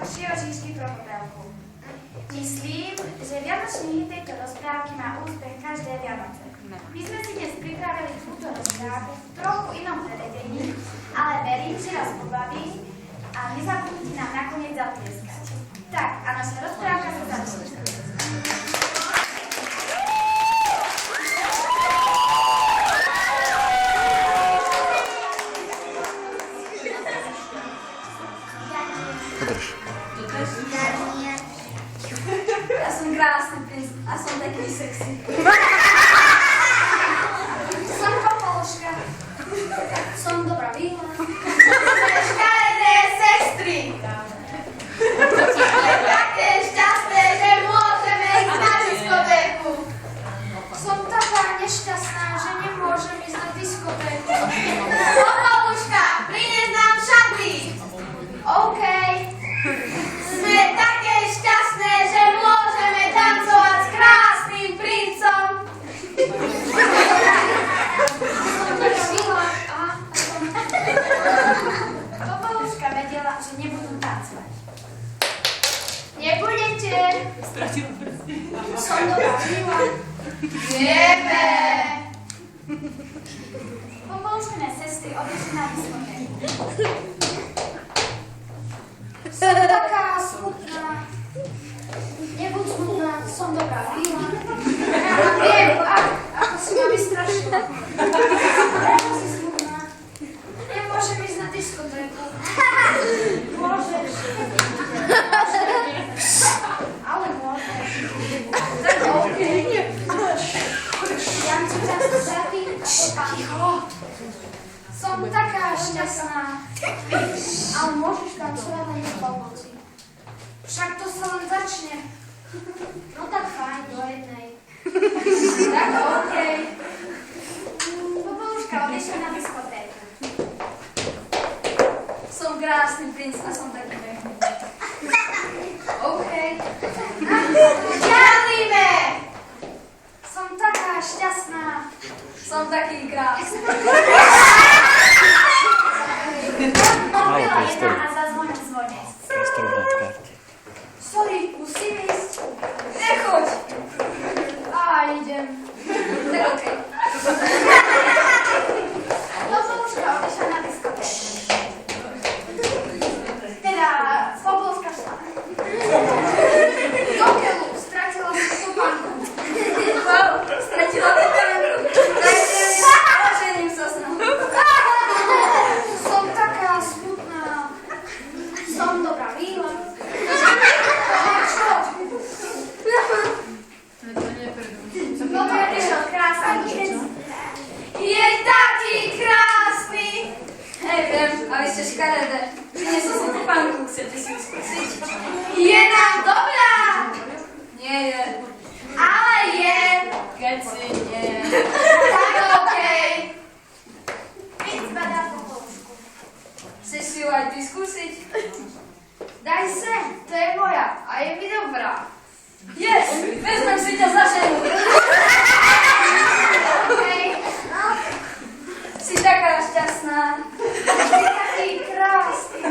3 oříšky pro Popelku. Myslím, že vianočný hit tejto rozprávky má úspech každé Vianoce. My sme si dnes pripravili túto rozprávku v trochu inom prevedení, ale verím, že vás pobaví a nezabudnite nám nakoniec zatlieskať. Tak, a naša rozprávka sa začne. Podrž. Ja som krásny princ a som taký sexy. Som Popoluška. Som dobrá víla. Škaredé sestry. Sme také šťastné, že môžeme ísť na diskotéku. Som taká nešťastná, že nemôžem ísť na diskotéku. Popoluška, prines nám šaty. OK. Sme také šťastné, že môžeme tancovať s krásnym princom. Popoluška vedela, že nebudú tancovať. Nebudete. Som dobrá víla. Vieme. Popoluškine sestry odišli na diskotéku. Som taká smutná. Nebuď smutná, som dobrá víla. Viem, ako si ma vystrašila. Prečo si smutná? Nemôžem ísť na diskotéku. Môžeš. Ale môžeš. Tak OK. Ja ti často šaty a topánky. Som taká šťastná. Ale môžeš tancovať len v polnoci. Však to sa len začne. No tak fajn, do jednej. Tak OK. Popoluška odišla na diskotéku. Som krásny princ a som taký pekný. OK. Žiarlíme! Som taká šťastná. Som taký krásny. Odbila jedna a zazvonil zvonec. Sorry, musím ísť. Nechoď. Idem. Tak okej. Popoluška odišla na diskotéku. Teda, Popoluška šla. Do keľu, stratila si topánku. Stratila topánku. Ožením sa s ňou. Som taká smutná. Som dobrá víla. Potom prišiel krásny princ. Je taký krásny. Hej, viem, ale ste škaredé. Priniesol som topánku, chcete si ju skúsiť? Je nám dobrá. Nie je. Ale je. Keď si nie. Tak okej. Princ badá Popolušku. Chceš si ju aj ty skúsiť? Daj sem, to je moja a je mi dobrá. Yes, vezmem si ťa za ženu. Okay. Si taká šťastná. Si taký krásny.